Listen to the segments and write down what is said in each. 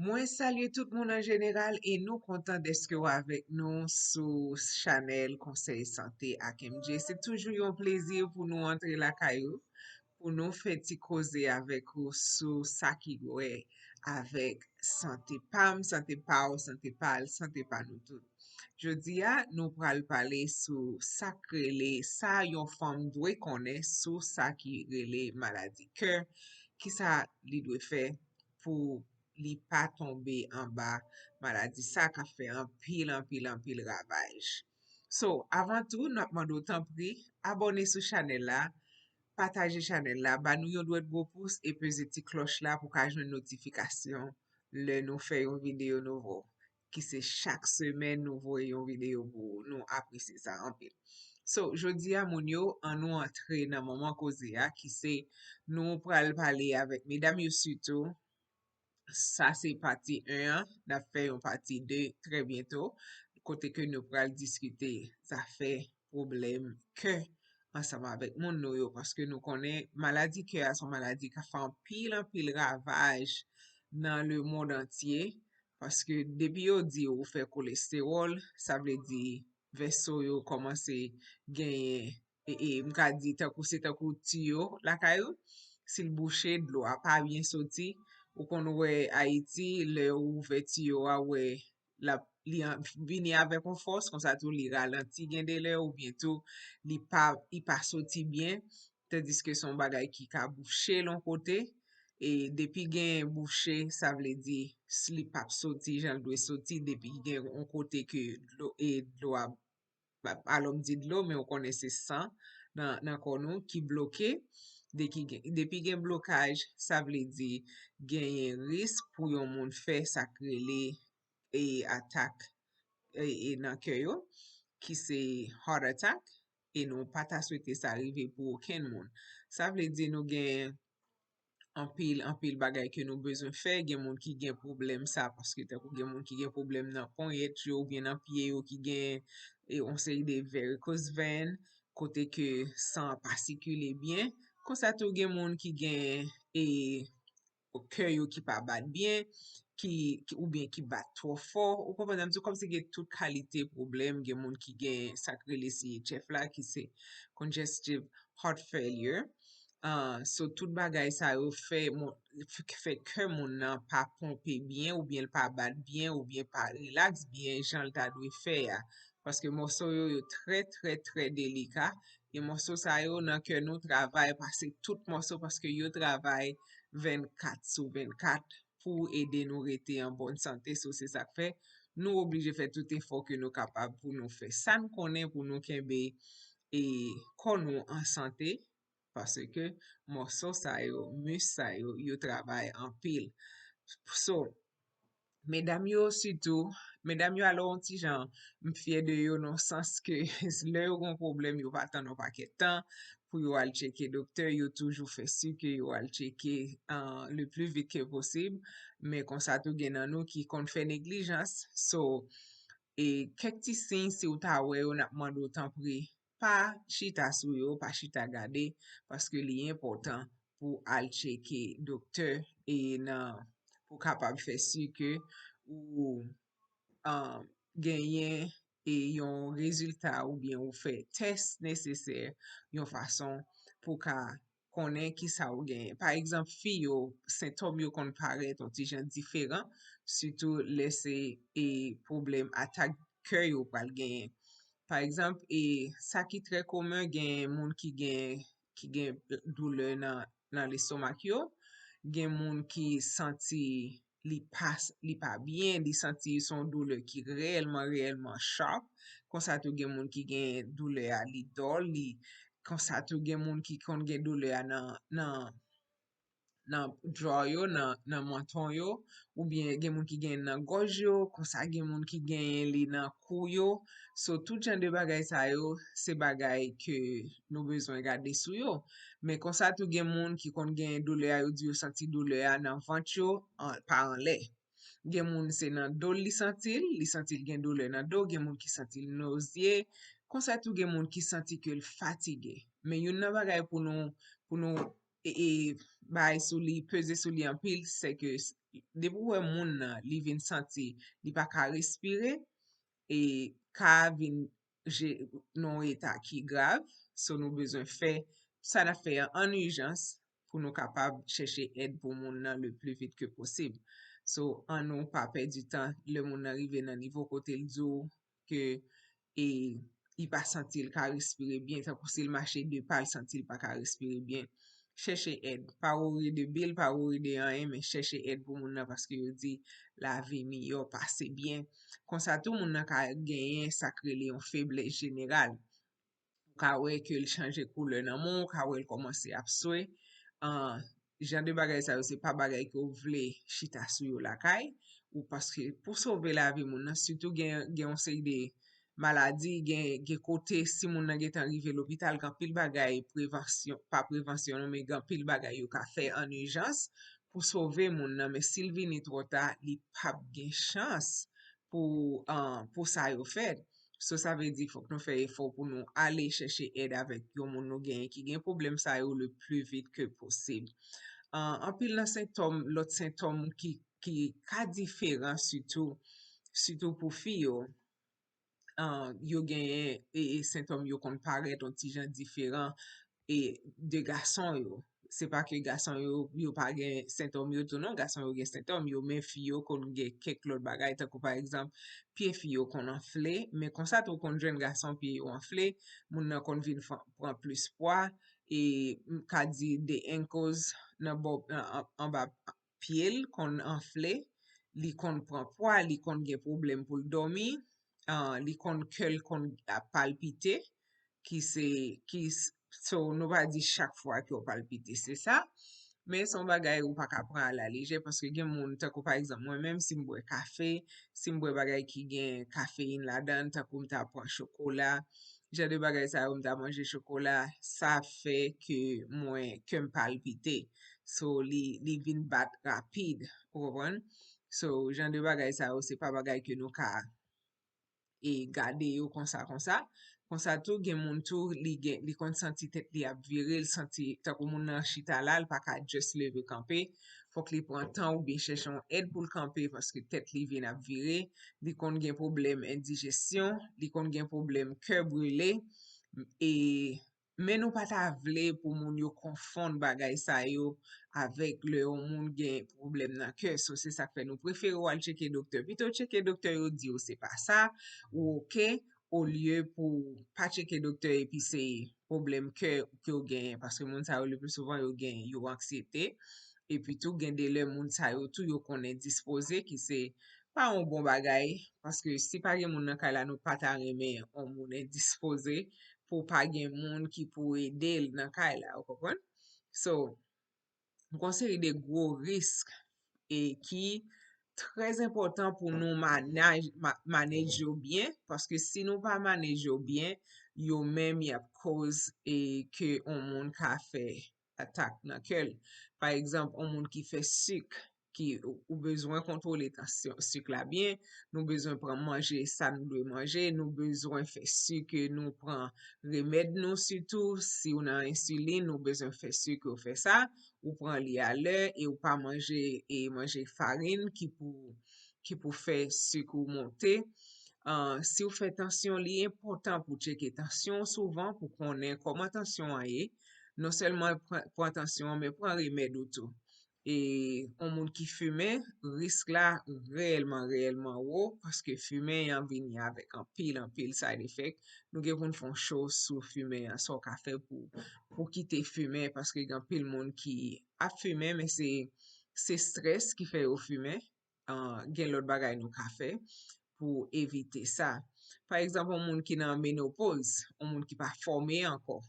Moi, salut tout le monde en général et nous contents d'être avec nous sur Chanel Conseil Santé à MJ. C'est toujours un plaisir pour nous entrer la caillou, pour nous faire causer avec vous sur ça qui est avec santé PAM, santé PAO, santé PAL, santé pas nous tout. Jodi a, nous pral parler sur ça que ça yon femme doit connaître sur ça qui relè maladie cœur, qui ça li doit faire pour li pas tomber en bas maladie ça qu'a fait un pile ravage. So, avant tout, nous demandons autant pris, abonnez sur channel là, partagez channel là, ba nou yon doit gros pouce et peser petit cloche là pour ka jwenn notification le nous fait une vidéo nouveau qui c'est chaque semaine nous voyons une vidéo pour nous apprécier ça en pile. So, jodi a moun yo, an nou entre dans moment cause a qui c'est nous pral parler avec mesdames yo surtout. Ça c'est partie 1, n'a fait une partie 2 très bientôt. Côté que nous pral discuter, ça fait problème que ensemble avec mon nou yo parce que nous connaissons maladie cœur son maladie qui fait un pile ravage dans le monde entier parce que depuis yo dit ou fait cholestérol, ça veut dire vaisseau yo commence gagner et m'ka dit tant que c'est tant que tuyau la caillou s'il bouché de l'eau a pas bien sorti ou qu'on ouais Haïti le ouvert tuyau a ouais la li vini avec une force comme ça tout li ralenti gen de l'air ou bientôt il pas sorti bien tandis que son bagay qui ka bouché l'on côté et depuis gen bouché ça veut dire li pas sorti j'en doit sorti depuis gen on côté que l'eau et l'eau a alom di de l'eau mais on connaît c'est sang dans konou qui bloqué depuis gen blocage ça veut dire gen risque pour yon moun fait ça krele et attaque et nan kè yo qui c'est heart attack et nous pas ta souhaité ça arriver pour aucun moun. Ça veut dire nous gen en pile bagay que nous besoin faire gen moun qui gen problème ça parce que tant gen moun qui gen problème dans poignet yo ou bien dans pied yo qui gen et on sait des varicose veins côté que sang pas circuler bien comme ça tout gen moun qui gen et au cœur yo qui pas bat bien ou bien qui bat trop fort ou comprenez comme si gen toute qualité problème gen moun qui gen sacré les CHF là qui c'est congestive heart failure. So tout bagay sa yo fait que moun nan pa pompe bien ou bien pas bat bien ou bien pas relax bien jan l ta dwe fè ya. Parce que morceau yo très délicat et morceau sa yo nan que nous travail parce que tout morceau parce que yo travail 24 sur 24 pour aider nous rester en bonne santé. So c'est ça fait nous obligé faire tout effort que nous capable pour nous faire ça nous connaît pour nous kembe et qu'on nous en santé parce que morceau sa yo, mus sa yo, yo travail en pile. So, mesdames yo surtout, mesdames yo alors un petit genre, m'fier de yo dans le sens que le yo gon problème yo pas tant non paquet temps pour yo al checker docteur, yo toujours fait sûr que yo al checker le plus vite que possible, mais comme ça tout gen nan nou qui kon fait négligence. So, et quelques petits signes si ou ta wè ou n'a mande autant pri pas chita sou yo, pas chita gade parce que li important pour al checker docteur et nan pour capable faire sûr que ou genyen et yon résultat ou bien ou fait test nécessaire yon façon pour ka konnen ki sa ou genyen. Par exemple, fi yo, symptômes yo kon paraît un petit jan différent, surtout laisser et problème attaque cœur yo pral genyen. Par exemple, et ça qui très commun gen moun qui gen douleur nan l'estomac yo, gen moun qui senti li pas bien, li senti son douleur qui réellement sharp, kon sa tou gen moun qui gen douleur a li dol, kon sa tou gen moun qui kon gen douleur a nan jaw yo, nan menton yo, ou bien gen moun ki gen nan gorge yo, kon sa gen moun ki gen li nan kou yo. So tout jan de bagay sa yo, se bagay ke nou bezwen gade sou yo. Men kon sa tou gen moun ki kon gen douleur yo, di yo senti douleur nan vant yo, pa an le. Gen moun se nan do li sentil gen douleur nan do, gen moun ki sentil nausye, kon sa tou gen moun ki senti ke l fatige. Men yon nan bagay pou nou bay sou li, pese sou li an pil, c'est que de pou wè moun nan li vin santi li pa ka respire e ka vin non état qui grave, so nous besoin faire ça n'a fait en urgence pour nous capable chercher aide pour moun nan le plus vite que possible. So en nous pas perdre du temps, le moun arrive dans niveau côté le zo que et il pas sentir ka respirer bien, tant que s'il marcher de pas sentir pas ka respirer bien. Chercher aide, pas worry de bill, pas worry de rien, mais chercher aide pour moun nan parce que yo dit la vie meilleure passe bien. Comme ça tout moun nan ka gagner sacré yon faiblesse générale. Ka wè ke l chanje koule nan moun, ka wè l komanse ap soue. Jan de bagay sa yo se pa bagay ke ou vle chita sou yo lakay, ou paske pou sauve la vi moun nan, surtout gen yon sey de maladi, gen kote si moun nan gen tanrive l'hopital, gan pil bagay prevensyon, pa prevensyon nan, men gan pil bagay yo ka fe en urjans, pou sauve moun nan, men sil vini trota, li pap gen chans pou sa yo fed. So ça veut dire faut que nous fassions effort pour nous aller chercher aide avec yon moun nou gen qui gen problème ça yo le plus vite que possible. En pile nan symptôme, l'autre symptôme qui ka différent surtout pour filles yo gen symptôme yo kon paraît un petit jan différent et de garçon yo. C'est pas que garçon yo pas gen symptôme yo tout non, garçon yo gen symptôme yo, mais fille yo kon gen quelques l'autre bagay, tant par exemple pied fille yo kon enflé, mais comme ça tout kon jeune garçon pied yo enflé, moun nan kon vin prend plus poids et ka di de ankles nan en bas pied kon enflé, li kon prend poids, li kon gen problème pour dormir, li kon cœur kon palpiter so nou pa di chaque fois ki ou palpite, c'est ça. Mais son bagay ou pa ka pran à la légère parce que gen moun, tako par exemple, moi-même si m'bois café, si m'bois bagay ki gen caféine la dan, tako m'ta pran chocolat, j'ai de bagay sa ou m'ta manje chocolat, ça fait que mwen ke m'palpite. So li vin bat rapide, ou kompren? So jan de bagay sa ou, se pa bagay ke nou ka gade yo kon sa tou gen moun tou li kon santi tet li ap vire, li santi tako moun nan chita la, li pa ka just leve kampe, fok li pran tan ou bien chèchon aide pou l'kampe paske tet li vin ap vire, li kon gen problem indigestion, li kon gen problem cœur brûlé, men nou pata vle pou moun yo konfond bagay sa yo avek le moun gen problem nan cœur, so se sa fe nou prefere ou al cheke doktor, pito cheke doktor yo di yo se pa sa, ou ok, au lieu pour pas checker docteur et puis c'est problème que yo gen parce que moun sa yo le plus souvent yo gen yo anxiété et puis tout gen de le moun sa yo tout yo konnen disposé qui c'est pas un bon bagay parce que si pas gen moun nan kala nou pa ta reme on moun indisposé pour pas gen moun qui pou aider nan kala, ou kompren? So, kon seri de gros risques et qui très important pour nous manager bien parce que si nous pas manager bien yo même y a cause et que on monde ka fait attaque dans cœur. Par exemple on monde qui fait sucre qui ou besoin contrôler tension sucre là bien, nous besoin prendre manger ça nous doit manger, nous besoin faire sucre nous prend remède nous surtout si on a insuline nous besoin faire sucre ou fait ça ou prend li à l'heure et ou pas manger et manger farine qui pour faire sucre monter. Si vous faites tension, li important pour checker tension souvent pour connaître comment tension est. Non seulement pour attention, mais pour un remède ou tout. Et on monde qui fume, risque là réellement haut parce que fumer en vient avec un pile side effect. Nous devons faire chose sur fumer, ça qu'a fait pour quitter fumer parce que un pile monde qui a fumé mais c'est stress qui fait au fumer. Gen l'autre bagay nou ka fait pour éviter ça. Par exemple, un monde qui dans ménopause, un monde qui pas formé encore.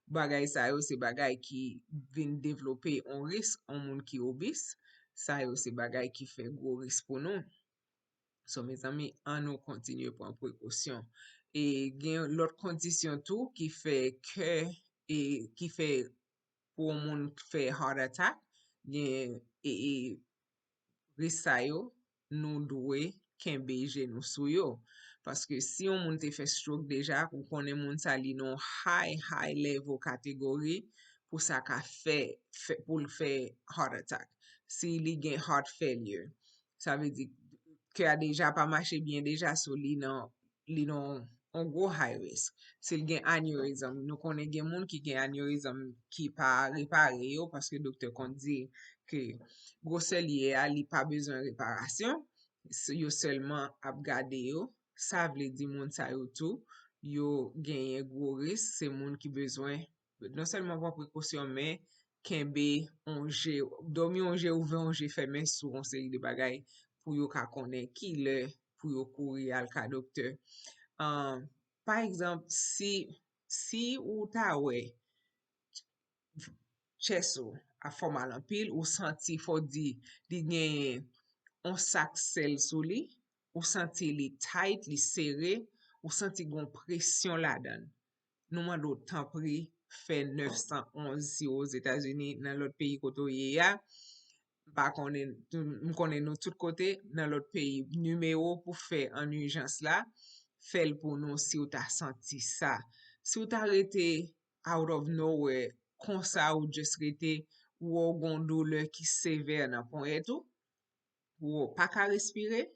Bagay sa yo c'est bagay qui vient développer un risque, un monde qui obèse, ça yo c'est bagay qui fait gros risque pour nous. So mes amis, on nous continue prendre précaution. Et gen l'autre condition tout qui fait que et qui fait pour un monde faire heart attack, gen et risque sa yo nous dwe kembe genou sou yo. Parce que si on moun te fait stroke déjà, ou konnen moun sa li non high level catégorie, pour ça ka fait pour le faire heart attack. si li gen heart failure. Ça veut dire que a déjà pas marché bien déjà, so li non on gros high risk. S'il gen aneurysm, nous connaît gen moun qui gen aneurysm qui pas réparé yo parce que docteur kon dit que grosse lié a li pas besoin réparation, yo seulement ap gade yo, ça vle di moun sa yo tout, yo genye gros risque, c'est moun qui besoin non seulement prendre précaution mais kembe onje, dormi onje ouve onje fermé sou on série de bagay pour yo ka konnen ki le pour yo kouri al ka docteur. Par exemple, si ou ta we chest ou a fò mal an pil, ou santi fò di genye on sak sel sou li, ou santi li tight, li serré, ou santi gon pression la dan. Nou man do tan pri fait 911 si aux États-Unis, dans l'autre pays koto ye ya, m'konnen nou tout côté, dans l'autre pays, numéro pour faire en urgence là, fait pour nous si ou ta senti ça. Si ou ta rete out of nowhere, kon sa ou just rete, ou gon douleur qui sévère nan pon etou, ou pas ka respirer,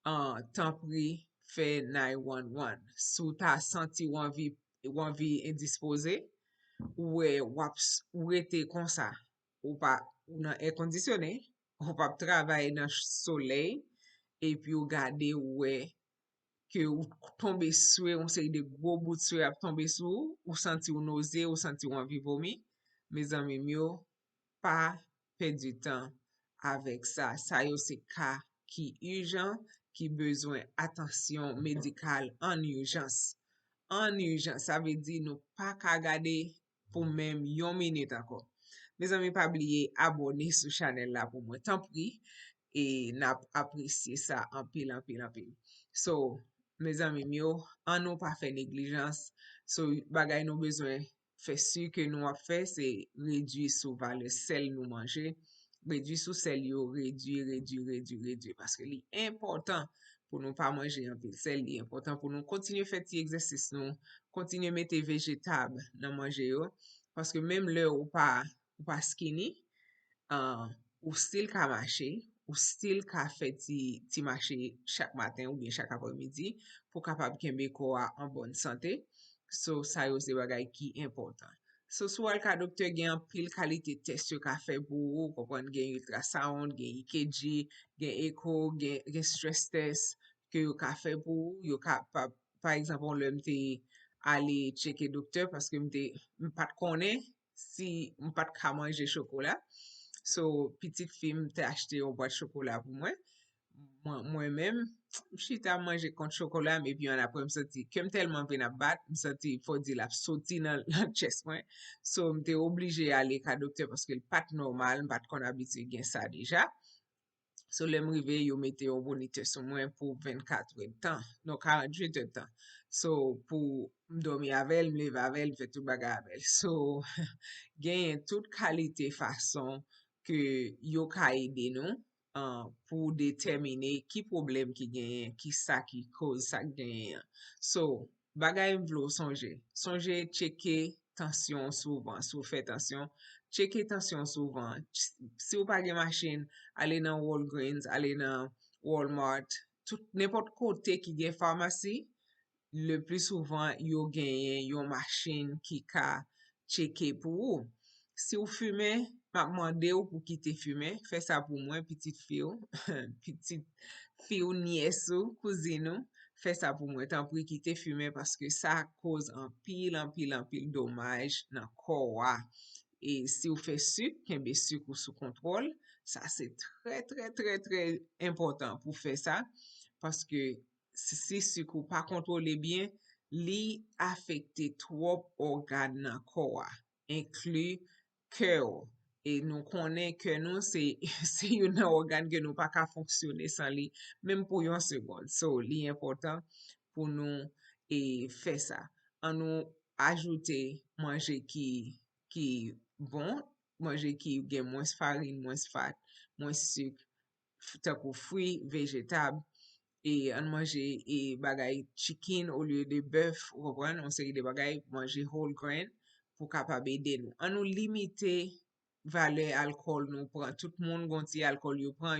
tan pri fait 911. Si ou ta senti ou envie indisposé, ou rete kon sa, ou pa ou nan air conditionné, ou pa travailler dans soleil, et puis ou gade que ou tombe sou, on série de gros bout sou ap tombe sou, ou senti ou nausée, ou senti ou envie vomi, mes amis yo, pas perdre du temps avec ça. Ça yo c'est cas qui urgent, qui besoin attention médicale en urgence. En urgence, ça veut dire nous pas qu'à garder pour même yon minute encore. Mes amis, pas oublier abonner sur channel là pour moi. Tant pis, et n'a apprécié ça en pile, en pile, en pile. So, mes amis, yo, an nou pas fait négligence. So, bagay nou besoin fait sûr que nous a fait, c'est réduire sous le sel nous manger. Réduire sous sel yo, réduire. Parce que li important pour nous pas manger un pile sel, li important pour nous continuer faire ti exercice nous, continuer mettre végétable dans manger yo. Parce que même l'heure ou pas skinny, ou still ka marcher, ou still ka fait ti marcher chaque matin ou bien chaque après-midi pour capable kembe ko en bonne santé. So, ça yo se bagay ki important. So, sou al ka docteur gen an pile qualité test yo ka fait pour ou, kompren gen ultrasound, gen EKG, gen echo, gen stress test que yo ka fait pour ou, yo ka par exemple, on m'te aller checker docteur parce que m'pat konnen si m'pat ka manger chocolat. So, petite fille m'te acheté un boîte de chocolat pour moi. Moi-même, j'étais manger contre chocolat, mais puis on après me senti, comme tellement vinn a bat, me senti, faut dire la sauti dans le chest moi. So, m'te obligé aller à docteur parce que le pas normal, m'pat qu'on habitué gen ça déjà. So, le m'rive, yo mette un moniteur sur moi pour 24 heures de temps, non 48 heures de temps. So, pour m'dormir avec, m'lever avec, fait tout bagay avec. So, gen toute qualité façon que yo ka aide nous pour déterminer qui problème qui gen, qui ça qui cause ça gen. So, bagay m'vlo songe checker tension souvent, si vous faites tension, checker tension souvent. Si vous pas gen machine, allez dans Walgreens, allez dans Walmart, tout n'importe côté qui gen pharmacie, le plus souvent yo genyen yon machine qui ka checker pour ou. Si ou fume, m'a demandé ou pour quitter fumer, fais ça pour moi, petite fille, petite fille ou nièce ou cousine ou, fais ça pour moi, tant pour quitter fumer parce que ça cause un pile dommage dans corps. Et si vous faites sucre, kembe sucre ou sous contrôle, ça c'est très important pour faire ça parce que si sucre ou pas contrôlé bien, li affecte trop organes dans corps, inclus cœur. Et nous connaissons que nous, c'est un organe que nous pas qu'à fonctionner sans li, même pour une seconde. So, li important pour nous et faire ça. En nous ajouter manger qui bon, manger qui gen moins farine, moins fat, moins sucre, tant que fruits, végétables, et on manger et bagay chicken au lieu de bœuf, ou comprenez, on série de bagay manger whole grain pour capable aider nous. On nous limiter valeur alcool nous prend. Tout le monde gonti alcool yo prend.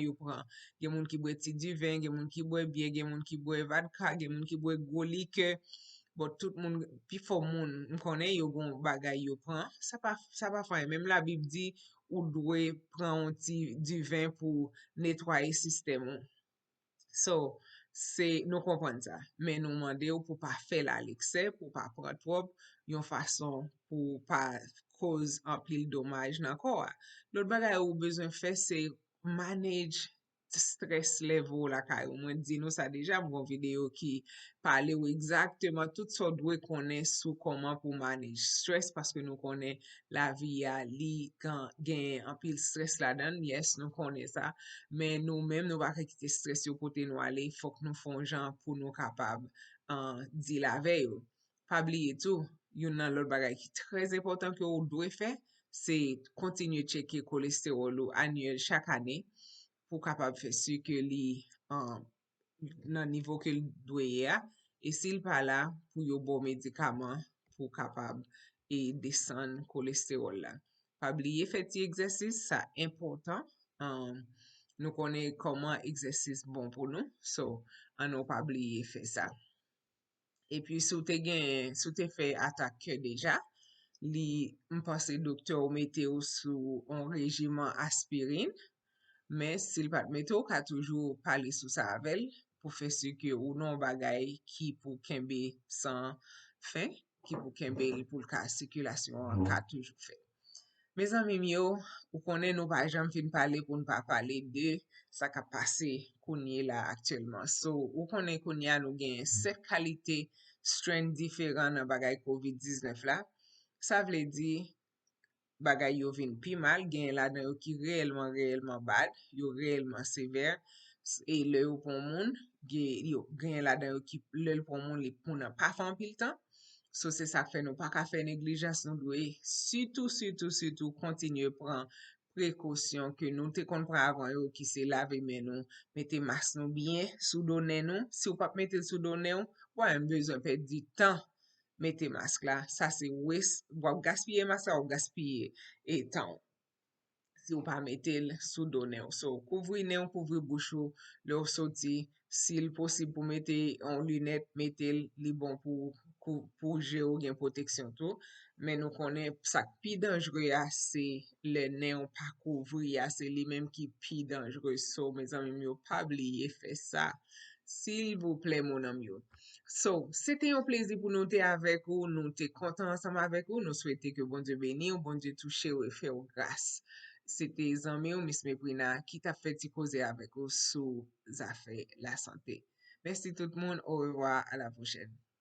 Gen moun ki boit ti du vin, gen moun ki boit bière, gen moun ki boit vodka, gen moun ki boit gros liqueur. Bon, tout moun, pi fò moun, m'konnen yo gon bagay yo prend. Ça pa fay. Même la Bible dit ou dwe prend du vin pour nettoyer système ou. So, nous comprenons ça. Mais nous demandons pour pas faire à l'excès, pour pas prendre trop, yon façon pour pas cause un pile dommage dans le corps. L'autre bagay ou besoin faire, c'est manage stress level la kay ou. Mwen di nou ça déjà, mon vidéo qui parle ou exactement tout ça doit connaître sous comment pour manage stress parce que nous connaît la vie a li quand gen un pile stress là-dedans, yes, nous connaît ça. Mais nous-mêmes, nous pas quitter stress yo côté nous aller, faut que nous font genre pour nous capable di la veille. Pas oublier tout, yon nan l'autre bagay qui très important que vous devez faire, c'est continuer checker cholestérol ou annuel chaque année pour capable faire sûr que li nan niveau que doit ya et s'il pas là pour yo bon médicament pour capable et descendre cholestérol là. Pas oublier faire ti exercice, ça important. Nous connaissons comment exercice bon pour nous, so on n'a pas oublié faire ça. Et puis sous te fait attaque déjà, li m'pense docteur mette ou sous un régime aspirine, mais s'il pas mette ou ka toujours parler sous ça avec pour faire sûr que ou non bagay qui pour kembe sans fin, qui pour kembe pour le cas circulation ka toujours fait. Mes amis yo, ou konnen nou pa jam fin parler pour ne pas parler de ça qui a passé kounye là actuellement. So, ou konnen kounye nou gen 7 qualités strain différents dans bagay COVID-19 là. Ça vle di bagay yo vin pi mal, gen la dan yo ki réellement bad, yo réellement sévère. Et le yo pon moun, gen la dan yo ki le pon moun li pou nan pa fan pil temps. So, c'est ça fait nous pas qu'à faire négligence, nous devons surtout continuer prendre précaution que nous te kon pran avant yo qui se laver mais nous mettez masque nous bien sous donner nous. Si ou pas mettre sous donner ou, ouais, besoin perdre du temps. Mettez masque là, ça c'est waste, ou gaspiller masque ou gaspiller et temps. Si ou pas mettre sous donner ou. So, couvrir nez ou couvrir bouche ou, le ou sorti, s'il possible pour mettre en lunette, mettez li bon pour géo gen protection tout. Mais nous connaît ça pi dangereux c'est le nez ou pas couvrir, c'est lui même qui pi dangereux. So, mes amis, yo pas oublier faire ça. S'il vous plaît, mon ami. So, c'était un plaisir pour nous avec vous, nous t'es content ensemble avec vous, nous souhaitons que bon Dieu bénisse, bon Dieu touche ou et fait grâce. C'était Zanmi ou Miss Meprina qui t'a fait causer avec vous sur affaires la santé. Merci tout le monde, au revoir, à la prochaine.